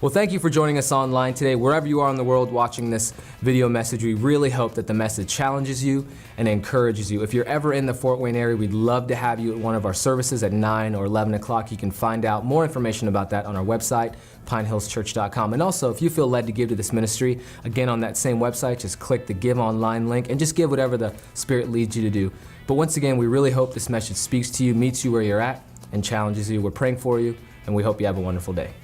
Well, thank you for joining us online today. Wherever you are in the world watching this video message, we really hope that the message challenges you and encourages you. If you're ever in the Fort Wayne area, we'd love to have you at one of our services at 9 or 11 o'clock. You can find out more information about that on our website, pinehillschurch.com. And also, if you feel led to give to this ministry, again, on that same website, just click the Give Online link and just give whatever the Spirit leads you to do. But once again, we really hope this message speaks to you, meets you where you're at, and challenges you. We're praying for you, and we hope you have a wonderful day.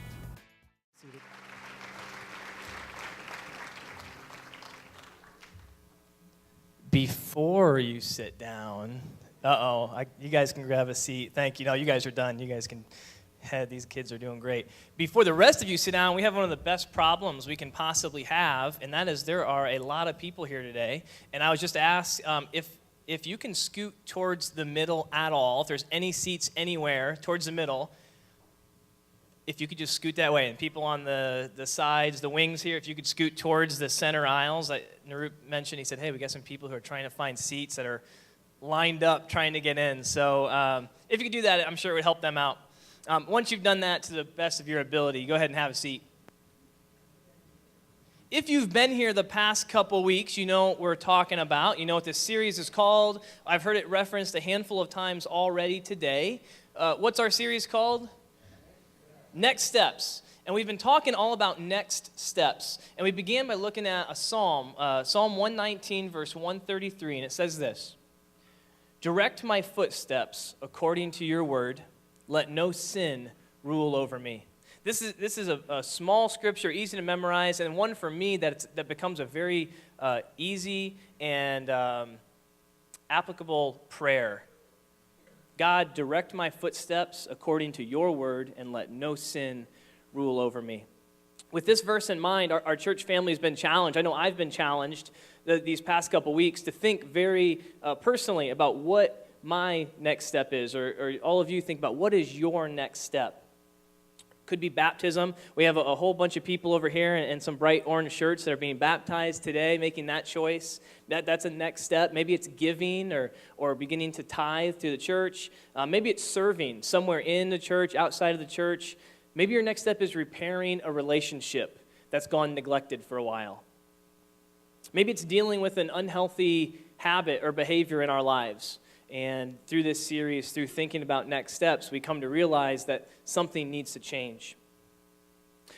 Before you sit down, you guys can grab a seat. Thank you. No, you guys are done. You guys can head. These kids are doing great. Before the rest of you sit down, we have one of the best problems we can possibly have, and that is there are a lot of people here today. And I was just asked if you can scoot towards the middle at all, if there's any seats anywhere towards the middle, if you could just scoot that way. And people on the sides, the wings here, if you could scoot towards the center aisles. Narup mentioned, he said, hey, we got some people who are trying to find seats that are lined up trying to get in. So if you could do that, I'm sure it would help them out. Once you've done that to the best of your ability, go ahead and have a seat. If you've been here the past couple weeks, you know what we're talking about. You know what this series is called. I've heard it referenced a handful of times already today. What's our series called? Next Steps. And we've been talking all about next steps. And we began by looking at a psalm, Psalm 119, verse 133, and it says this: direct my footsteps according to your word. Let no sin rule over me. This is a small scripture, easy to memorize, and one for me that becomes a very easy and applicable prayer. God, direct my footsteps according to your word, and let no sin rule over me. With this verse in mind, our church family has been challenged. I know I've been challenged these past couple weeks to think very personally about what my next step is, or all of you think about what is your next step. Could be baptism. We have a whole bunch of people over here and some bright orange shirts that are being baptized today, making that choice. That's a next step. Maybe it's giving or beginning to tithe to the church. Maybe it's serving somewhere in the church, outside of the church. Maybe your next step is repairing a relationship that's gone neglected for a while. Maybe it's dealing with an unhealthy habit or behavior in our lives. And through this series, through thinking about next steps, we come to realize that something needs to change.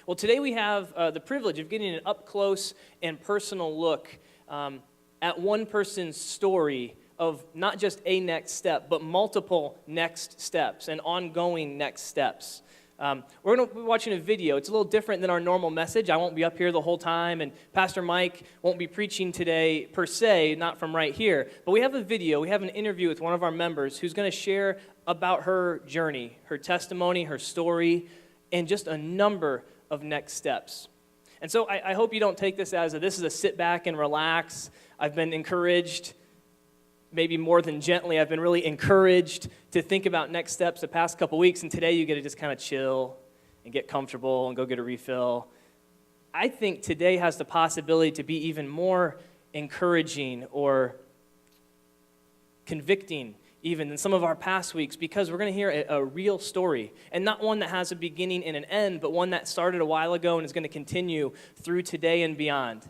Well, today we have the privilege of getting an up-close and personal look at one person's story of not just a next step, but multiple next steps and ongoing next steps. We're going to be watching a video. It's a little different than our normal message. I won't be up here the whole time, and Pastor Mike won't be preaching today per se, not from right here. But we have a video. We have an interview with one of our members who's going to share about her journey, her testimony, her story, and just a number of next steps. And so I hope you don't take this as this is a sit back and relax. I've been encouraged, maybe more than gently, I've been really encouraged to think about next steps the past couple weeks, and today you get to just kind of chill and get comfortable and go get a refill. I think today has the possibility to be even more encouraging or convicting even than some of our past weeks, because we're going to hear a real story, and not one that has a beginning and an end, but one that started a while ago and is going to continue through today and beyond.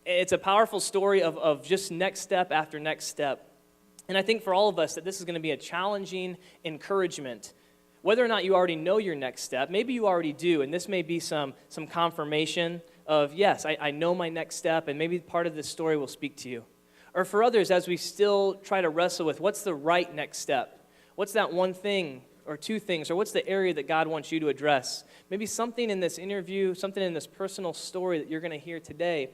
It's a powerful story of just next step after next step. And I think for all of us that this is going to be a challenging encouragement. Whether or not you already know your next step, maybe you already do, and this may be some confirmation of, yes, I know my next step, and maybe part of this story will speak to you. Or for others, as we still try to wrestle with what's the right next step? What's that one thing or two things, or what's the area that God wants you to address? Maybe something in this interview, something in this personal story that you're going to hear today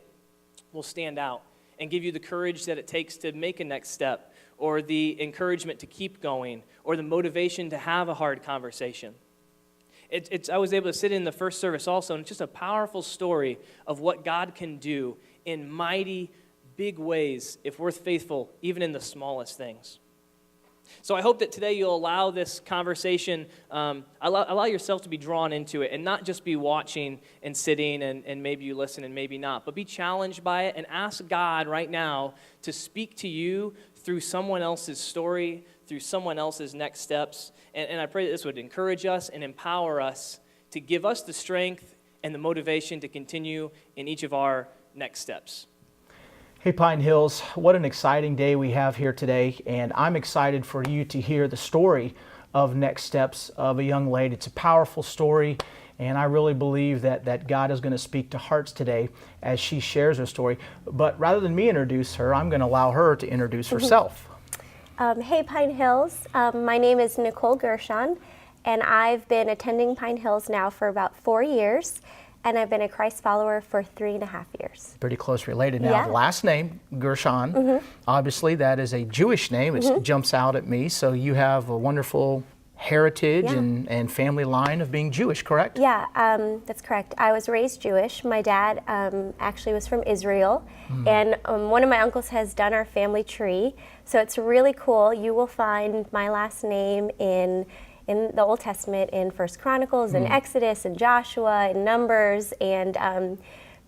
will stand out and give you the courage that it takes to make a next step, or the encouragement to keep going, or the motivation to have a hard conversation. I was able to sit in the first service also, and it's just a powerful story of what God can do in mighty, big ways if we're faithful, even in the smallest things. So I hope that today you'll allow this conversation, allow yourself to be drawn into it and not just be watching and sitting and maybe you listen and maybe not, but be challenged by it and ask God right now to speak to you through someone else's story, through someone else's next steps. And I pray that this would encourage us and empower us to give us the strength and the motivation to continue in each of our next steps. Hey Pine Hills, what an exciting day we have here today, and I'm excited for you to hear the story of next steps of a young lady. It's a powerful story, and I really believe that God is going to speak to hearts today as she shares her story. But rather than me introduce her, I'm going to allow her to introduce herself. Hey Pine Hills, my name is Nicole Gershon, and I've been attending Pine Hills now for about 4 years, and I've been a Christ follower for 3.5 years. Pretty close related. Now, Yeah. the last name, Gershon, obviously that is a Jewish name. It jumps out at me. So you have a wonderful heritage and family line of being Jewish, correct? Yeah, that's correct. I was raised Jewish. My dad actually was from Israel, and one of my uncles has done our family tree, so it's really cool. You will find my last name in the Old Testament, in First Chronicles, in Exodus, in Joshua, in Numbers, and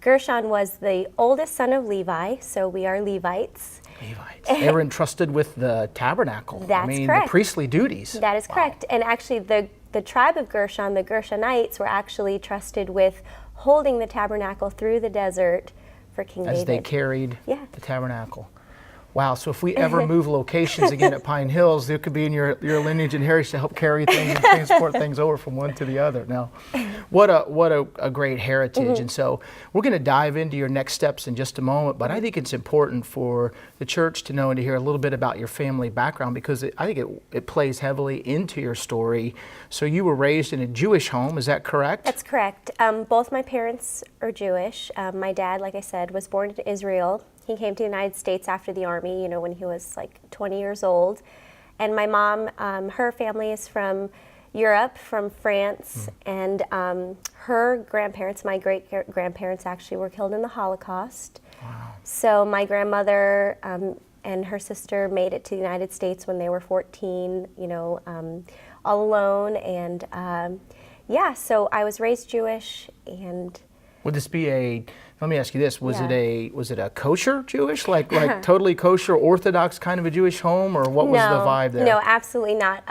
Gershon was the oldest son of Levi, so we are Levites. Levites. They were entrusted with the tabernacle. That's correct. The priestly duties. That is correct. And actually, the tribe of Gershon, the Gershonites, were actually trusted with holding the tabernacle through the desert for King David. As they carried Yeah. the tabernacle. Wow, so if we ever move locations again at Pine Hills, there could be in your lineage and heritage to help carry things and transport things over from one to the other. Now, what a great heritage. And so we're going to dive into your next steps in just a moment, but I think it's important for the church to know and to hear a little bit about your family background, because I think it plays heavily into your story. So you were raised in a Jewish home, is that correct? That's correct. Both my parents are Jewish. My dad, like I said, was born in Israel. He came to the United States after the Army, when he was like 20 years old. And my mom, her family is from Europe, from France, and her grandparents, my great-grandparents, actually were killed in the Holocaust. Wow. So my grandmother and her sister made it to the United States when they were 14, all alone. And so I was raised Jewish. And Would this be let me ask you this, was Yeah. it a kosher Jewish, like totally kosher, Orthodox kind of a Jewish home, or what was the vibe there? No, absolutely not.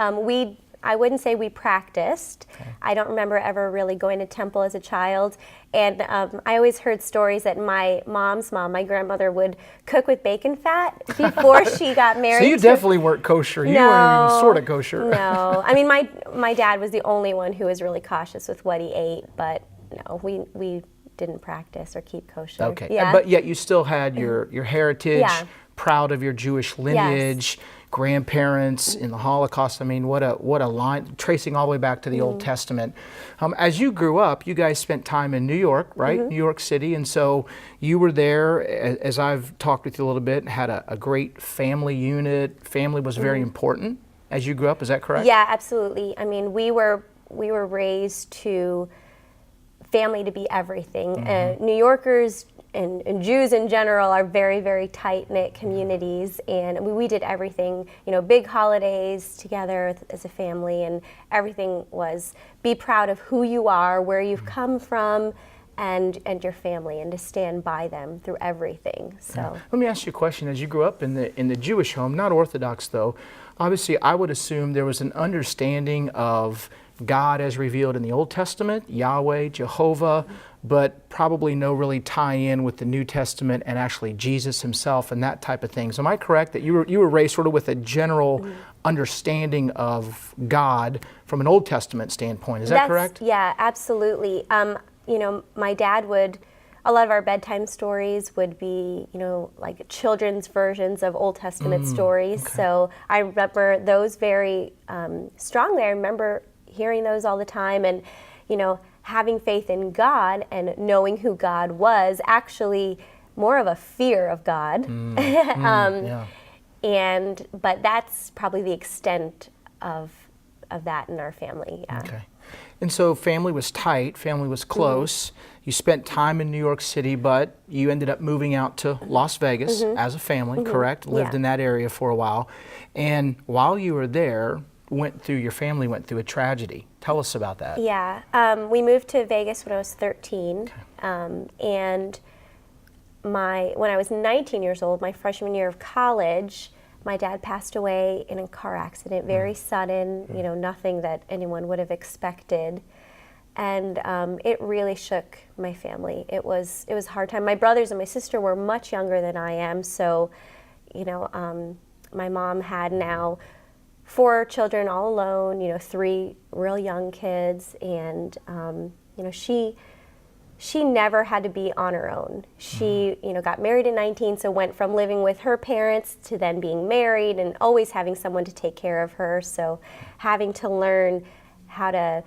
I wouldn't say we practiced. Okay. I don't remember ever really going to temple as a child. And I always heard stories that my mom's mom, my grandmother, would cook with bacon fat before she got married. So you definitely weren't kosher. You weren't even sort of kosher. No. I mean, my dad was the only one who was really cautious with what he ate, but no, we didn't practice or keep kosher. Okay, Yeah. but yet you still had your heritage, Yeah. proud of your Jewish lineage, grandparents in the Holocaust. I mean, what a line, tracing all the way back to the Old Testament. As you grew up, you guys spent time in New York, right? New York City, and so you were there, as I've talked with you a little bit, had a great family unit. Family was very important as you grew up, is that correct? Yeah, absolutely. I mean, we were raised to family to be everything. New Yorkers and Jews in general are very, very tight-knit communities, and we did everything, big holidays together as a family, and everything was be proud of who you are, where you've come from, and your family, and to stand by them through everything. So let me ask you a question. As you grew up in the Jewish home, not Orthodox though, obviously I would assume there was an understanding of God as revealed in the Old Testament, Yahweh, Jehovah, but probably no really tie-in with the New Testament and actually Jesus himself and that type of thing. So am I correct that you were raised sort of with a general understanding of God from an Old Testament standpoint? Is that correct? Yeah, absolutely. My dad would, a lot of our bedtime stories would be, like children's versions of Old Testament stories. Okay. So I remember those very strongly. I remember hearing those all the time, and having faith in God and knowing who God was, actually more of a fear of God. But that's probably the extent of that in our family. Yeah. Okay. And so family was tight, family was close. You spent time in New York City, but you ended up moving out to Las Vegas as a family, correct? Lived in that area for a while. And while you were there, your family went through a tragedy. Tell us about that. Yeah, we moved to Vegas when I was 13, and when I was 19 years old, my freshman year of college, my dad passed away in a car accident, very sudden, nothing that anyone would have expected. and it really shook my family. It was a hard time. My brothers and my sister were much younger than I am, so my mom had now 4 children all alone, 3 real young kids, and she never had to be on her own. She, got married at 19, so went from living with her parents to then being married and always having someone to take care of her. So having to learn how to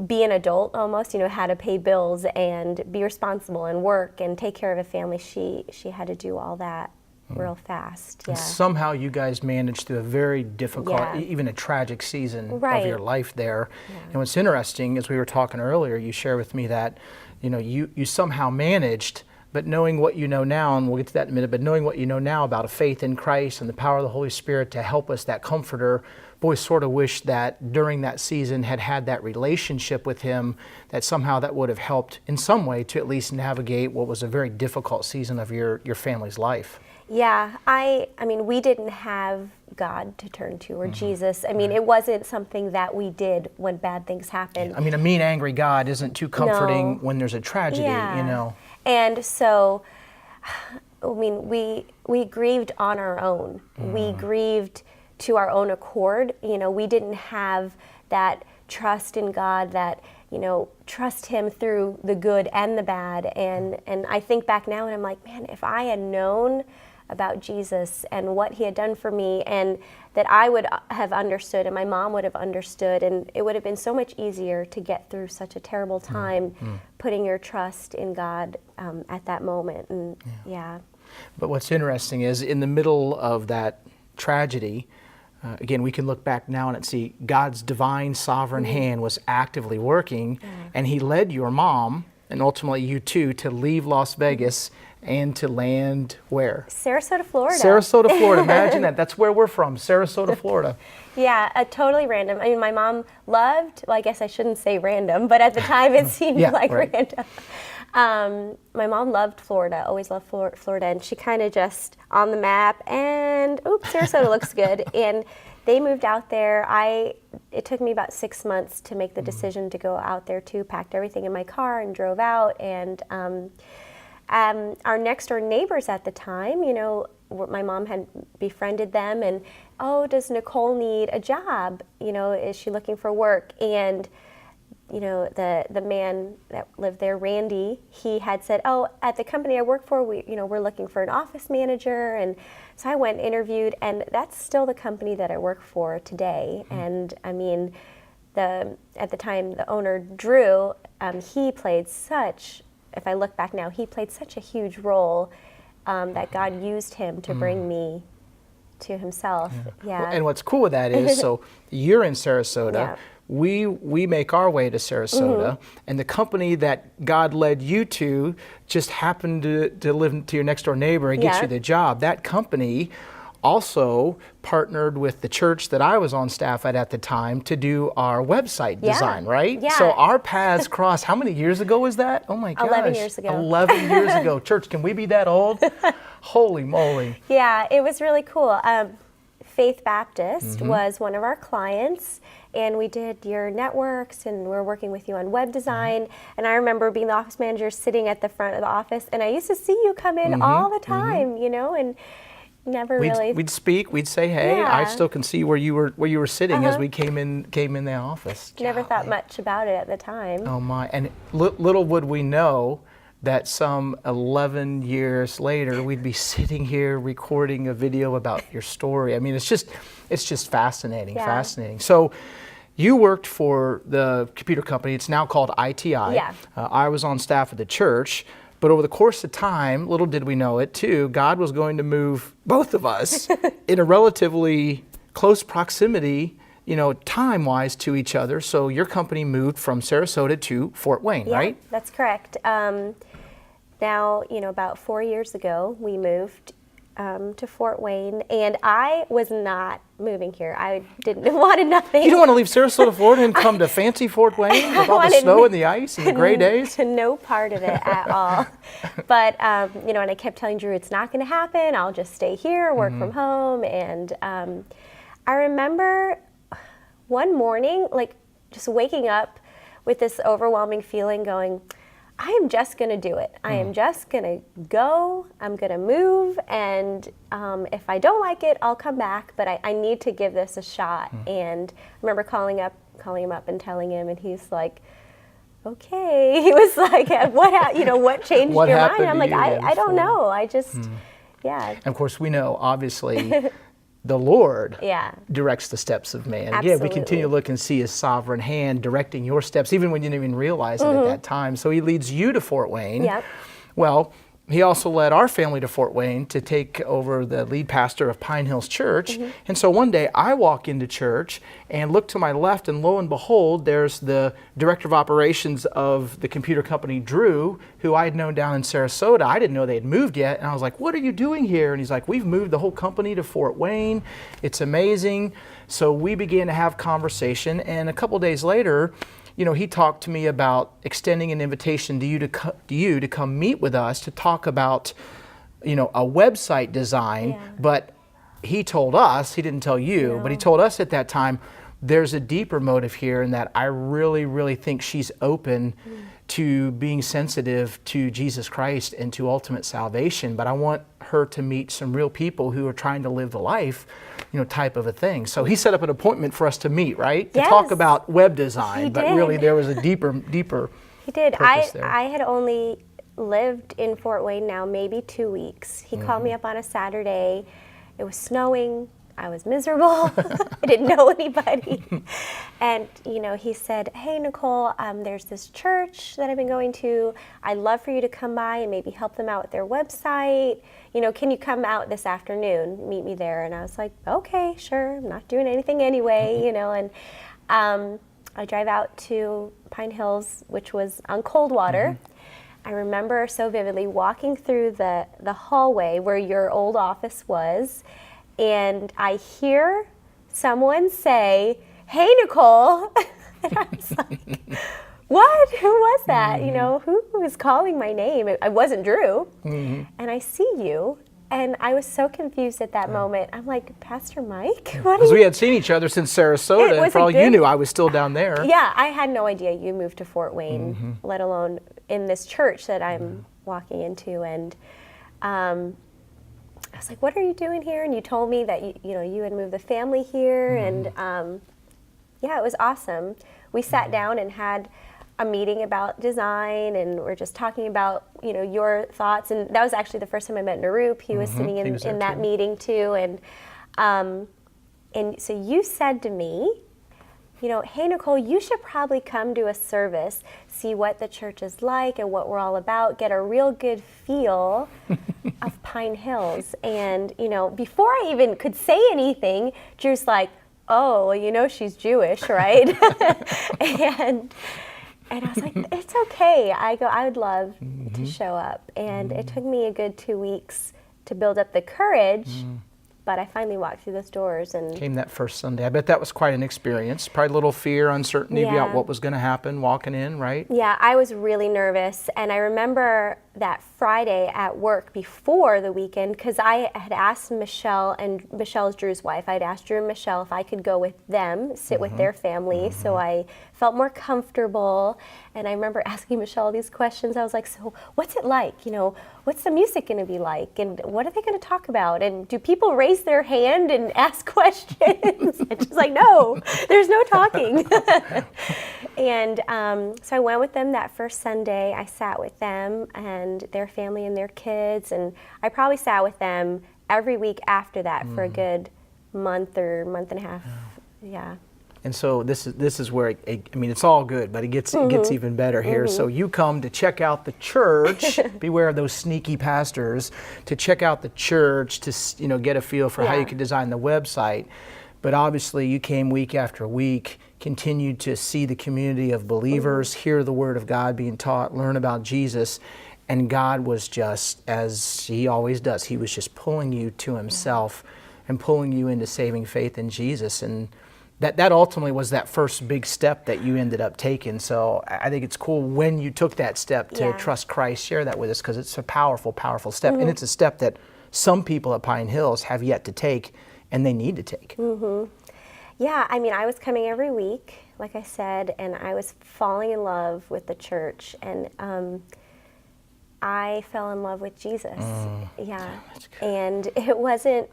be an adult almost, how to pay bills and be responsible and work and take care of a family, she had to do all that real fast. Yeah. And somehow you guys managed through a very difficult, Yeah. even a tragic season Right. of your life there. Yeah. And what's interesting, as we were talking earlier, you share with me that, you somehow managed, but knowing what you know now, and we'll get to that in a minute, but knowing what you know now about a faith in Christ and the power of the Holy Spirit to help us, that comforter, boy, sort of wish that during that season had that relationship with him, that somehow that would have helped in some way to at least navigate what was a very difficult season of your family's life. Yeah, I mean, we didn't have God to turn to or Jesus. I mean, it wasn't something that we did when bad things happened. I mean, a mean, angry God isn't too comforting No. when there's a tragedy, Yeah. And so, I mean, we grieved on our own. We grieved to our own accord. We didn't have that trust in God, that trust him through the good and the bad. And I think back now and I'm like, man, if I had known about Jesus and what he had done for me, and that I would have understood and my mom would have understood, and it would have been so much easier to get through such a terrible time putting your trust in God at that moment. And yeah. But what's interesting is in the middle of that tragedy, again, we can look back now and see God's divine sovereign hand was actively working, and he led your mom, and ultimately you too, to leave Las Vegas and to land where? Sarasota, Florida. Sarasota, Florida. Imagine that. That's where we're from, Sarasota, Florida. Yeah, totally random. I mean, my mom loved, well, I guess I shouldn't say random, but at the time it seemed Yeah, like right. random. My mom loved Florida, always loved Florida, and she kind of just on the map, and oops, Sarasota looks good. And they moved out there. It took me about 6 months to make the decision to go out there too, packed everything in my car and drove out. And our next door neighbors at the time, my mom had befriended them, and does Nicole need a job? Is she looking for work? And the man that lived there, Randy, he had said, at the company I work for, we're looking for an office manager. And so I went and interviewed, and that's still the company that I work for today. And I mean, at the time, the owner, Drew, he played if I look back now, he played such a huge role that God used him to bring me to himself. Yeah. Well, and what's cool with that is, so you're in Sarasota. Yeah. We make our way to Sarasota, and the company that God led you to just happened to live to your next door neighbor and get Yeah. you the job. That company also partnered with the church that I was on staff at the time to do our website Yeah. design, right? Yeah. So our paths crossed. How many years ago was that? Oh my gosh. 11 years ago. 11 years ago. Church, can we be that old? Holy moly. Yeah, it was really cool. Faith Baptist was one of our clients, and we did your networks, and we're working with you on web design. And I remember being the office manager sitting at the front of the office, and I used to see you come in all the time, and never really. We'd speak. We'd say, "Hey, I Yeah. still can see where you were sitting as we came in the office." Never thought Golly. much about it at the time. Oh my! And little would we know that some 11 years later, we'd be sitting here recording a video about your story. I mean, it's just fascinating, Yeah. fascinating. So, you worked for the computer company. It's now called ITI. Yeah. I was on staff at the church. But over the course of time, little did we know it too, God was going to move both of us in a relatively close proximity, time-wise to each other. So your company moved from Sarasota to Fort Wayne, Yeah, right? that's correct. Now, about 4 years ago, we moved to Fort Wayne, and I was not moving here. I wanted nothing. You don't want to leave Sarasota, Florida and come to fancy Fort Wayne with all the wanted snow and the ice and the gray days? No part of it at all. But, and I kept telling Drew, it's not going to happen. I'll just stay here, work from home. And I remember one morning, just waking up with this overwhelming feeling going, I am just going to do it. I am just going to go. I'm going to move. And if I don't like it, I'll come back. But I need to give this a shot. And I remember calling him up and telling him, and he's like, okay. He was like, what changed What your happened mind? I'm to like, you then I don't for- know. I just, yeah. And of course, we know, obviously, the Lord Yeah. directs the steps of man. Again, we continue Absolutely. to look and see his sovereign hand directing your steps, even when you didn't even realize it at that time. So he leads you to Fort Wayne. Yep. Well, he also led our family to Fort Wayne to take over the lead pastor of Pine Hills Church. And so one day I walk into church and look to my left, and lo and behold, there's the director of operations of the computer company, Drew, who I had known down in Sarasota. I didn't know they had moved yet. And I was like, what are you doing here? And he's like, we've moved the whole company to Fort Wayne. It's amazing. So we began to have conversation. And a couple days later, he talked to me about extending an invitation to you to come meet with us to talk about, a website design. Yeah. But he told us, he didn't tell you, but he told us at that time, there's a deeper motive here, in that I really, really think she's open to being sensitive to Jesus Christ and to ultimate salvation. But I want her to meet some real people who are trying to live the life, type of a thing. So he set up an appointment for us to meet, right? To talk Yes. about web design. He But did. really there was a deeper He did. purpose there. I had only lived in Fort Wayne now maybe 2 weeks. He called me up on a Saturday. It was snowing. I was miserable. I didn't know anybody. And, he said, hey, Nicole, there's this church that I've been going to. I'd love for you to come by and maybe help them out with their website. Can you come out this afternoon, meet me there? And I was like, okay, sure. I'm not doing anything anyway, and I drive out to Pine Hills, which was on Coldwater. I remember so vividly walking through the hallway where your old office was, and I hear someone say, hey, Nicole. And I was like, what? Who was that? Who was calling my name? It wasn't Drew. And I see you. And I was so confused at that moment. I'm like, Pastor Mike? What are Because we you? had seen each other since It Sarasota, and was for a all you good- knew, I was still down there. Yeah, I had no idea you moved to Fort Wayne, let alone in this church that I'm walking into. And I was like, what are you doing here? And you told me that you had moved the family here. And it was awesome. We sat down and had a meeting about design, and we're just talking about your thoughts. And that was actually the first time I met Naroop. He was sitting He was there in that too. meeting too. And so you said to me, hey, Nicole, you should probably come to a service, see what the church is like and what we're all about, get a real good feel of Pine Hills. And, before I even could say anything, Drew's like, oh, well, she's Jewish, right? And I was like, it's okay. I would love to show up. And it took me a good 2 weeks to build up the courage, but I finally walked through those doors. And Came that first Sunday. I bet that was quite an experience. Probably a little fear, uncertainty Yeah. about what was going to happen walking in, right? yeah, I was really nervous. And I remember that Friday at work before the weekend, because I had asked Michelle, and Michelle's Drew's wife, I'd asked Drew and Michelle if I could go with them, sit with their family, so I felt more comfortable. And I remember asking Michelle these questions. I was like, so what's it like? What's the music going to be like? And what are they going to talk about? And do people raise their hand and ask questions? And she's like, no, there's no talking. And so I went with them that first Sunday. I sat with them and their family and their kids. And I probably sat with them every week after that for a good month or month and a half. Yeah. And so this is where it's all good, but it gets even better here. So you come to check out the church. Beware of those sneaky pastors. To check out the church, to get a feel for how Yeah. you could design the website. But obviously, you came week after week, continued to see the community of believers, hear the Word of God being taught, learn about Jesus, and God was just, as He always does, He was just pulling you to Himself and pulling you into saving faith in Jesus. And that ultimately was that first big step that you ended up taking. So I think it's cool when you took that step to Yeah. trust Christ. Share that with us, because it's a powerful, powerful step. And it's a step that some people at Pine Hills have yet to take, and they need to take. Yeah, I was coming every week like I said, and I was falling in love with the church, and I fell in love with Jesus. Yeah, and it wasn't.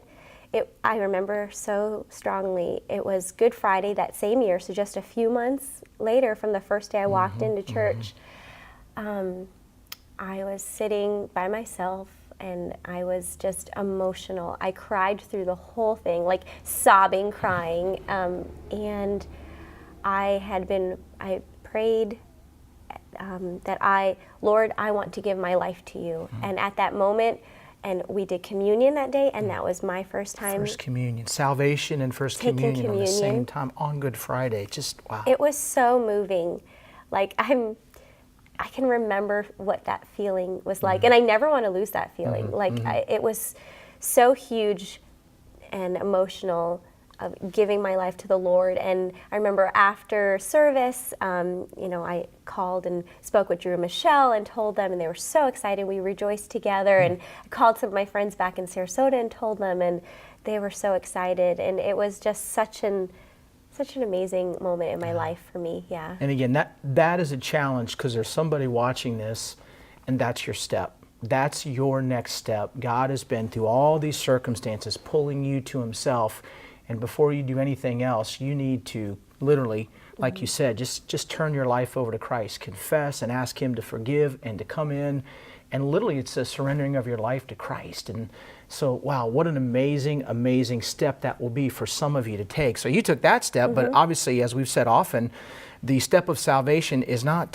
I remember so strongly. It was Good Friday that same year, so just a few months later from the first day I walked into church. I was sitting by myself, and I was just emotional. I cried through the whole thing, like sobbing, crying, and I prayed that Lord, I want to give my life to you. And at that moment, and we did communion that day, and that was my first time. First communion, salvation and first Taking communion on the same communion. time on Good Friday. Just wow. It was so moving. Like I can remember what that feeling was like, and I never want to lose that feeling. It was so huge and emotional of giving my life to the Lord. And I remember after service, I called and spoke with Drew and Michelle and told them, and they were so excited. We rejoiced together, and I called some of my friends back in Sarasota and told them, and they were so excited. And it was just such an amazing moment in my life for me. Yeah. And again, that is a challenge, because there's somebody watching this, and that's your step. That's your next step. God has been through all these circumstances, pulling you to Himself. And before you do anything else, you need to literally, like you said, just turn your life over to Christ. Confess and ask Him to forgive and to come in. And literally, it's a surrendering of your life to Christ. And so, wow, what an amazing, amazing step that will be for some of you to take. So you took that step, but obviously, as we've said often, the step of salvation is not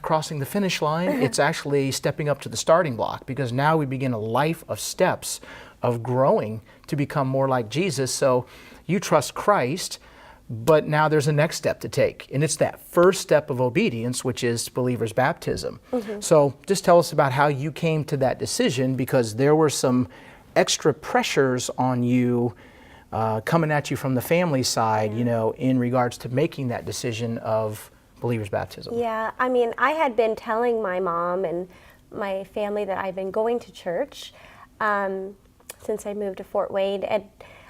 crossing the finish line. It's actually stepping up to the starting block, because now we begin a life of steps of growing to become more like Jesus. So you trust Christ, but now there's a next step to take, and it's that first step of obedience, which is believer's baptism. So just tell us about how you came to that decision, because there were some extra pressures on you coming at you from the family side, in regards to making that decision of believer's baptism. Yeah, I mean, I had been telling my mom and my family that I've been going to church since I moved to Fort Wayne, and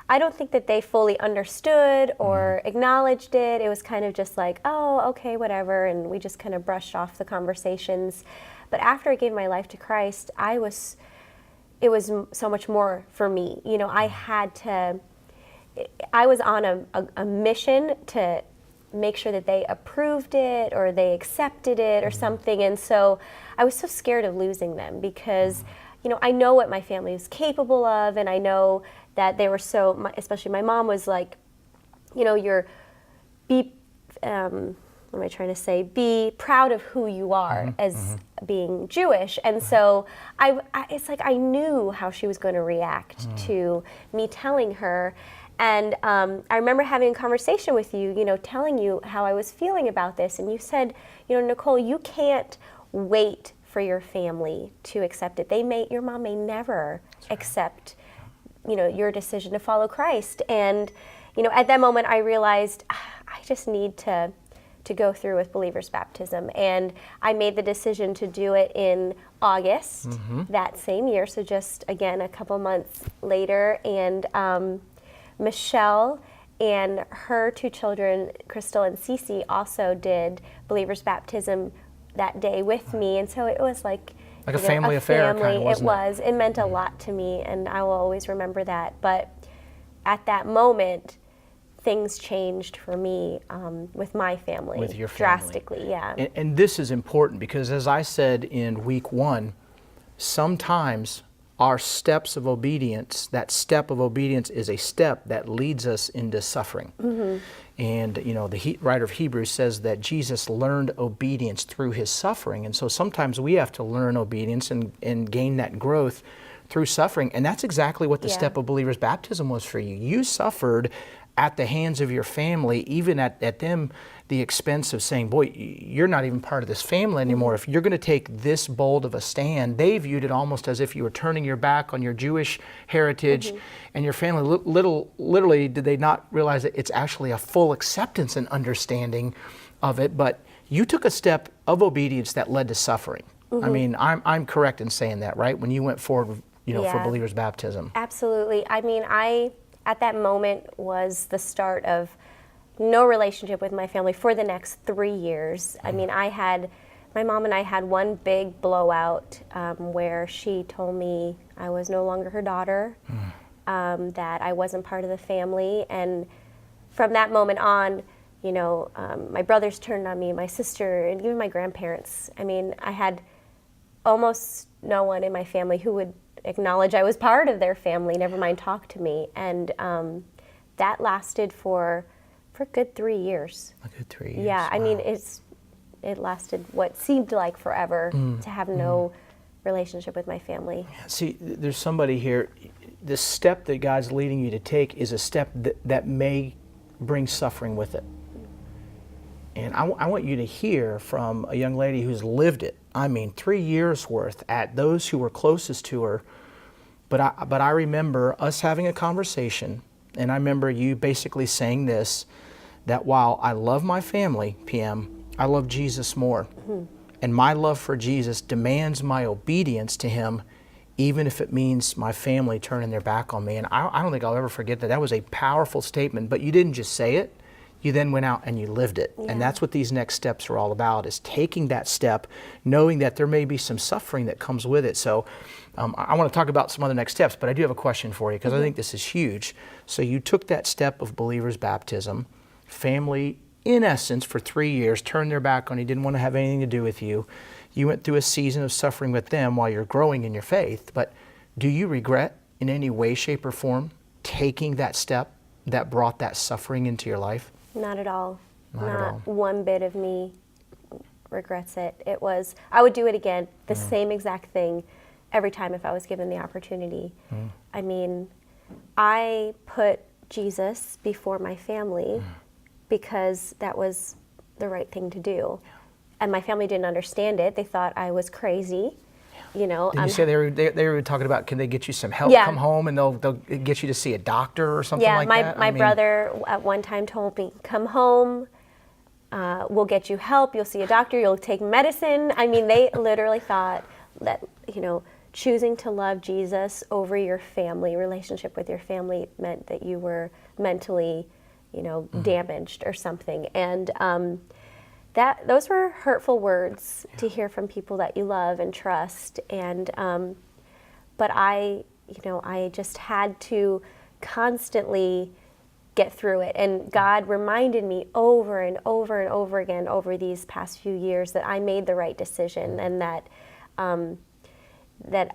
I don't think that they fully understood or acknowledged it. It was kind of just like, oh, okay, whatever, and we just kind of brushed off the conversations. But after I gave my life to Christ, it was so much more for me. I was on a mission to make sure that they approved it or they accepted it or something. And so I was so scared of losing them, because, I know what my family was capable of, and I know that they were especially my mom was like, be proud of who you are as being Jewish. And so it's like I knew how she was going to react to me telling her. And I remember having a conversation with you, telling you how I was feeling about this. And you said, Nicole, you can't wait for your family to accept it. Your mom may never accept, your decision to follow Christ. And, at that moment I realized I just need to go through with believer's baptism. And I made the decision to do it in August that same year. So just, again, a couple months later. And Michelle and her two children, Crystal and Cece, also did believer's baptism that day with me. And so it was like a family affair, kind of, wasn't it? It meant a lot to me, and I will always remember that. But at that moment, things changed for me with my family. With your family. Drastically, yeah. And this is important, because as I said in week 1, sometimes our steps of obedience, that step of obedience is a step that leads us into suffering. And the writer of Hebrews says that Jesus learned obedience through His suffering. And so sometimes we have to learn obedience and gain that growth through suffering. And that's exactly what the step of believer's baptism was for you. You suffered at the hands of your family, even at them, the expense of saying, boy, you're not even part of this family anymore. If you're going to take this bold of a stand, they viewed it almost as if you were turning your back on your Jewish heritage and your family. Literally, did they not realize that it's actually a full acceptance and understanding of it? But you took a step of obedience that led to suffering. I mean, I'm correct in saying that, right? When you went forward, for believer's baptism. Absolutely. I mean, at that moment was the start of no relationship with my family for the next 3 years. I mean, my mom and I had one big blowout where she told me I was no longer her daughter, that I wasn't part of the family. And from that moment on, my brothers turned on me, my sister, and even my grandparents. I mean, I had almost no one in my family who would acknowledge I was part of their family, never mind talk to me. And that lasted for a good 3 years. A good 3 years. Yeah, I mean, it lasted what seemed like forever to have no relationship with my family. See, there's somebody here. The step that God's leading you to take is a step that may bring suffering with it. And I want you to hear from a young lady who's lived it. I mean, 3 years worth at those who were closest to her. But I remember us having a conversation, and I remember you basically saying this, that while I love my family, PM, I love Jesus more. And my love for Jesus demands my obedience to him, even if it means my family turning their back on me. And I don't think I'll ever forget that. That was a powerful statement, but you didn't just say it. You then went out and you lived it. Yeah. And that's what these next steps are all about, is taking that step, knowing that there may be some suffering that comes with it. So I want to talk about some other next steps, but I do have a question for you, because I think this is huge. So you took that step of believer's baptism, family, in essence, for 3 years, turned their back on you, didn't want to have anything to do with you. You went through a season of suffering with them while you're growing in your faith. But do you regret in any way, shape, or form taking that step that brought that suffering into your life? Not at all. Not at all. One bit of me regrets it. I would do it again, the same exact thing, every time if I was given the opportunity. I mean, I put Jesus before my family because that was the right thing to do. And my family didn't understand it. They thought I was crazy. Did you say they were talking about, can they get you some help? Yeah. Come home and they'll get you to see a doctor or something like that? My brother at one time told me, come home, we'll get you help, you'll see a doctor, you'll take medicine. I mean, they literally thought that, choosing to love Jesus over your family, relationship with your family, meant that you were mentally, damaged or something. And those were hurtful words to hear from people that you love and trust. And but I just had to constantly get through it. And God reminded me over and over and over again over these past few years that I made the right decision, and that that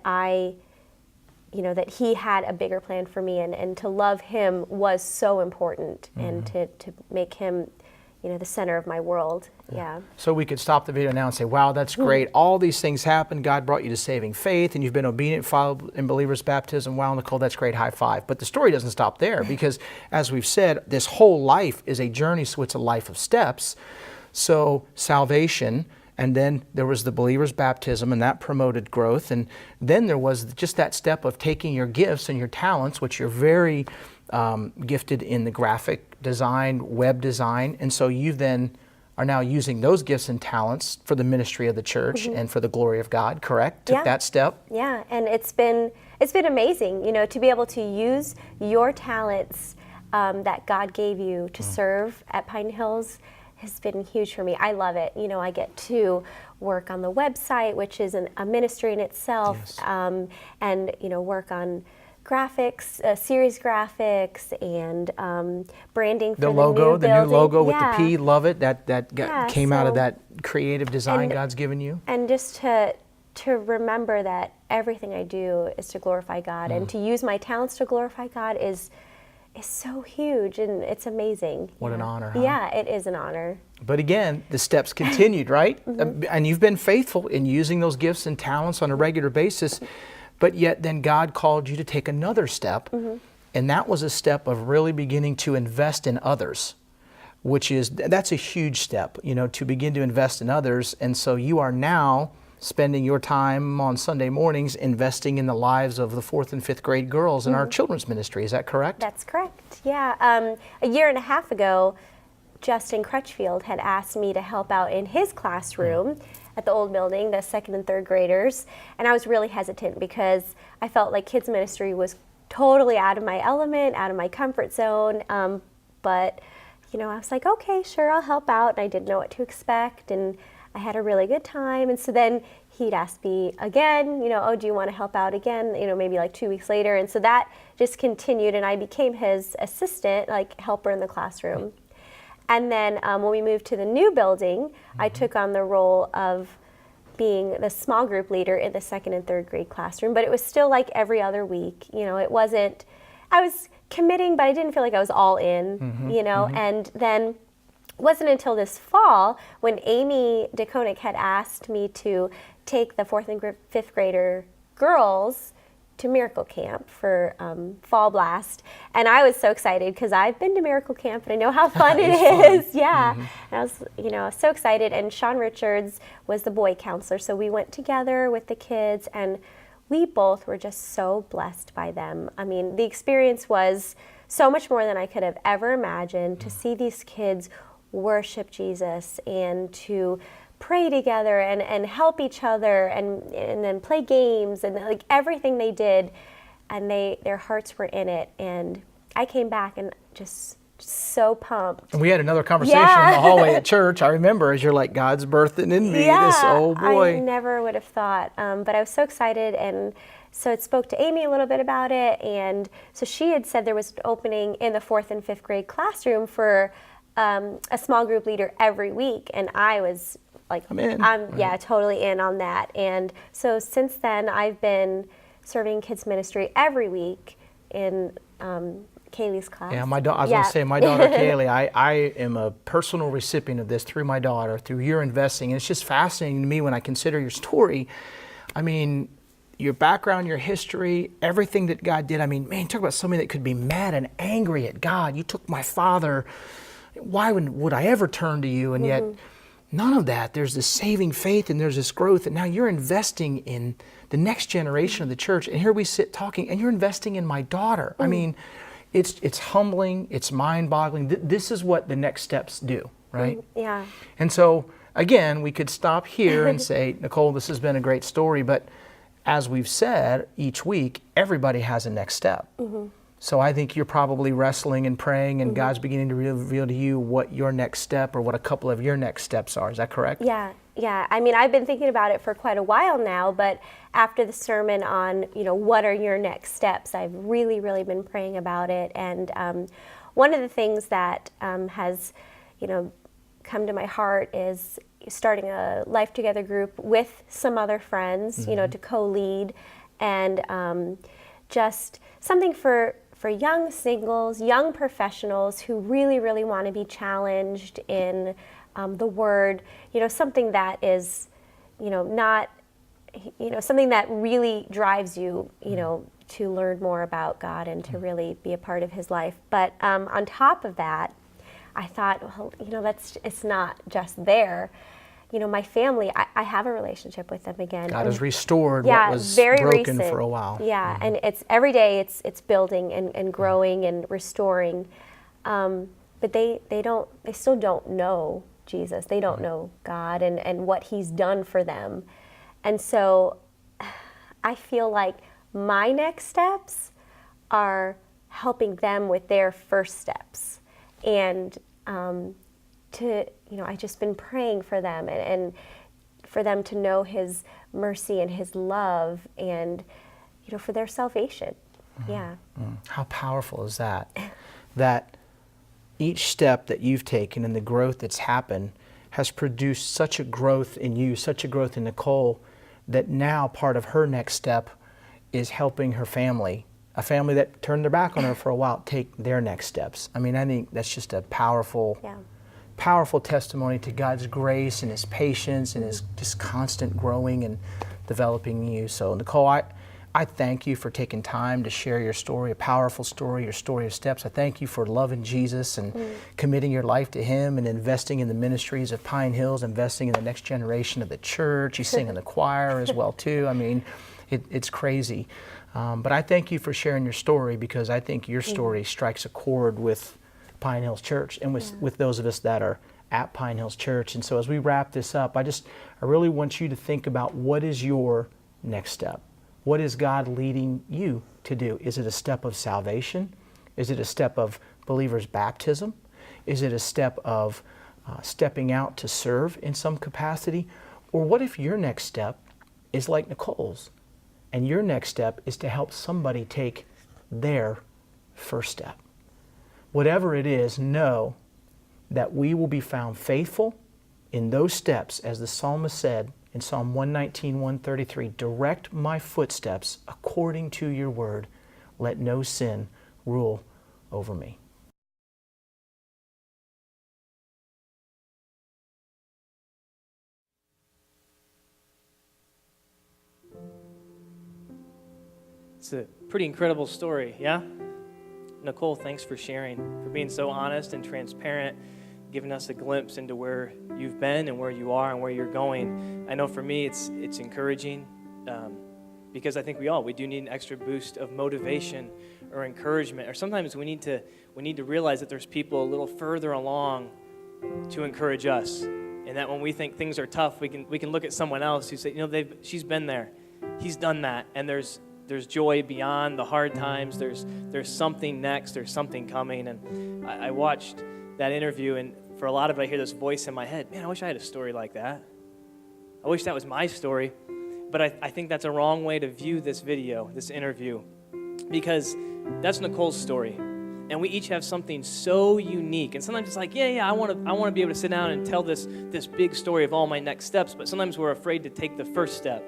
he had a bigger plan for me, and to love him was so important, and to make him the center of my world. Yeah. So we could stop the video now and say, wow, that's great. All these things happened. God brought you to saving faith, and you've been obedient, followed in believer's baptism. Wow, Nicole, that's great. High five. But the story doesn't stop there, because as we've said, this whole life is a journey, so it's a life of steps. So salvation, and then there was the believer's baptism, and that promoted growth. And then there was just that step of taking your gifts and your talents, which you're very gifted in the graphic design, web design. And so you then are now using those gifts and talents for the ministry of the church and for the glory of God, correct? Took that step? Yeah, and it's been amazing, to be able to use your talents that God gave you to serve at Pine Hills has been huge for me. I love it. I get to work on the website, which is a ministry in itself, and work on graphics, series graphics, and branding for the logo, new new logo with yeah. the P, love it. That came out of so- that creative design God's given you. And just to remember that everything I do is to glorify God, and to use my talents to glorify God is so huge, and it's amazing. What an honor, huh? Yeah, it is an honor. But again, the steps continued, right? And you've been faithful in using those gifts and talents on a regular basis, but yet then God called you to take another step, and that was a step of really beginning to invest in others, that's a huge step, to begin to invest in others. And so you are now spending your time on Sunday mornings investing in the lives of the 4th and 5th grade girls in our children's ministry. Is that correct? That's correct, yeah. A year and a half ago, Justin Crutchfield had asked me to help out in his classroom at the old building, the 2nd and 3rd graders, and I was really hesitant because I felt like kids ministry was totally out of my element, out of my comfort zone, but I was like, okay, sure, I'll help out. And I didn't know what to expect, and I had a really good time. And so then he'd ask me again, oh, do you want to help out again? Maybe like 2 weeks later. And so that just continued, and I became his assistant, like helper in the classroom. And then when we moved to the new building, I took on the role of being the small group leader in the 2nd and 3rd grade classroom. But it was still like every other week. It wasn't, I was committing, but I didn't feel like I was all in, And then it wasn't until this fall when Amy DeConick had asked me to take the 4th and 5th grader girls to Miracle Camp for Fall Blast. And I was so excited because I've been to Miracle Camp and I know how fun it is. Yeah. And I was, so excited. And Sean Richards was the boy counselor. So we went together with the kids, and we both were just so blessed by them. I mean, the experience was so much more than I could have ever imagined, to see these kids worship Jesus and to pray together and help each other and then play games and like everything they did, and their hearts were in it. And I came back and just so pumped. And we had another conversation in the hallway at church, I remember, as you're like, God's birthing in me, this old boy. I never would have thought, but I was so excited. And so it spoke to Amy a little bit about it. And so she had said there was an opening in the 4th and 5th grade classroom for a small group leader every week. And I was like, I'm in. Totally in on that. And so since then, I've been serving kids ministry every week in Kaylee's class. Yeah, I was going to say, my daughter Kaylee, I am a personal recipient of this through my daughter, through your investing. And it's just fascinating to me when I consider your story. I mean, your background, your history, everything that God did. I mean, man, talk about somebody that could be mad and angry at God. You took my father. Why would I ever turn to you? And yet, none of that. There's this saving faith and there's this growth. And now you're investing in the next generation of the church. And here we sit talking, and you're investing in my daughter. I mean, it's humbling. It's mind-boggling. This is what the next steps do, right? Yeah. And so, again, we could stop here and say, Nicole, this has been a great story. But as we've said, each week, everybody has a next step. So I think you're probably wrestling and praying, and God's beginning to reveal to you what your next step or what a couple of your next steps are. Is that correct? Yeah. I mean, I've been thinking about it for quite a while now, but after the sermon on, what are your next steps, I've really, really been praying about it. And one of the things that has, come to my heart is starting a Life Together group with some other friends, to co-lead, and just something for young singles, young professionals who really, really want to be challenged in the Word, something that is, not, something that really drives you, to learn more about God and to really be a part of His life. But on top of that, I thought, well, it's not just there. My family, I have a relationship with them again. God has restored what was very broken recent. for a while. Yeah, and it's every day it's building and growing and restoring. But they still don't know Jesus. They don't know God and what He's done for them. And so I feel like my next steps are helping them with their first steps. And I've just been praying for them and for them to know His mercy and His love and, for their salvation. Yeah. How powerful is that? That each step that you've taken and the growth that's happened has produced such a growth in you, such a growth in Nicole, that now part of her next step is helping her family, a family that turned their back on her for a while, take their next steps. I mean, I think that's just a powerful testimony to God's grace and His patience and His just constant growing and developing in you. So Nicole, I thank you for taking time to share your story, a powerful story, your story of steps. I thank you for loving Jesus and committing your life to Him and investing in the ministries of Pine Hills, investing in the next generation of the church. You sing in the choir as well too. I mean, it's crazy. But I thank you for sharing your story, because I think your story strikes a chord with Pine Hills Church and with those of us that are at Pine Hills Church. And so as we wrap this up, I really want you to think about, what is your next step? What is God leading you to do? Is it a step of salvation? Is it a step of believer's baptism? Is it a step of stepping out to serve in some capacity? Or what if your next step is like Nicole's, and your next step is to help somebody take their first step? Whatever it is, know that we will be found faithful in those steps, as the psalmist said in Psalm 119, 133, direct my footsteps according to your word. Let no sin rule over me. It's a pretty incredible story, yeah? Nicole, thanks for sharing, for being so honest and transparent, giving us a glimpse into where you've been and where you are and where you're going. I know for me it's encouraging because I think we do need an extra boost of motivation or encouragement. Or sometimes we need to realize that there's people a little further along to encourage us, and that when we think things are tough, we can look at someone else who say, she's been there, he's done that, and there's joy beyond the hard times. There's something next. There's something coming. And I watched that interview, and for a lot of it, I hear this voice in my head, man, I wish I had a story like that. I wish that was my story. But I think that's a wrong way to view this video, this interview, because that's Nicole's story. And we each have something so unique. And sometimes it's like, I want to be able to sit down and tell this big story of all my next steps. But sometimes we're afraid to take the first step.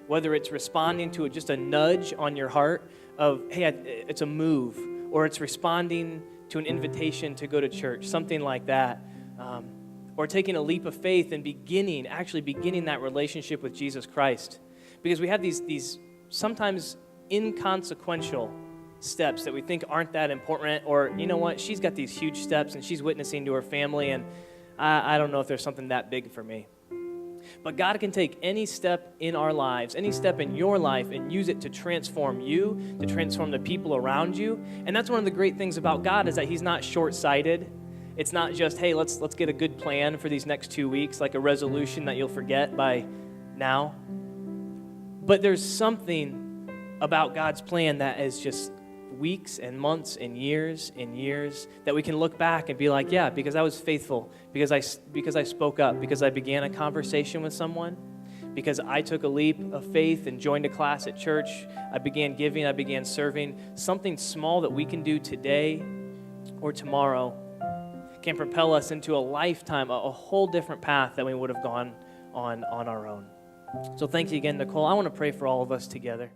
Whether it's responding to just a nudge on your heart of, hey, it's a move, or it's responding to an invitation to go to church, something like that, or taking a leap of faith and actually beginning that relationship with Jesus Christ. Because we have these sometimes inconsequential steps that we think aren't that important, or, you know what, she's got these huge steps and she's witnessing to her family, and I don't know if there's something that big for me. But God can take any step in our lives, any step in your life, and use it to transform you, to transform the people around you. And that's one of the great things about God, is that He's not short-sighted. It's not just, hey, let's get a good plan for these next 2 weeks, like a resolution that you'll forget by now. But there's something about God's plan that is just weeks and months and years that we can look back and be like, yeah, because I was faithful, because I spoke up, because I began a conversation with someone, because I took a leap of faith and joined a class at church, I began giving, I began serving. Something small that we can do today or tomorrow can propel us into a lifetime, a whole different path than we would have gone on our own. So thank you again, Nicole. I want to pray for all of us together.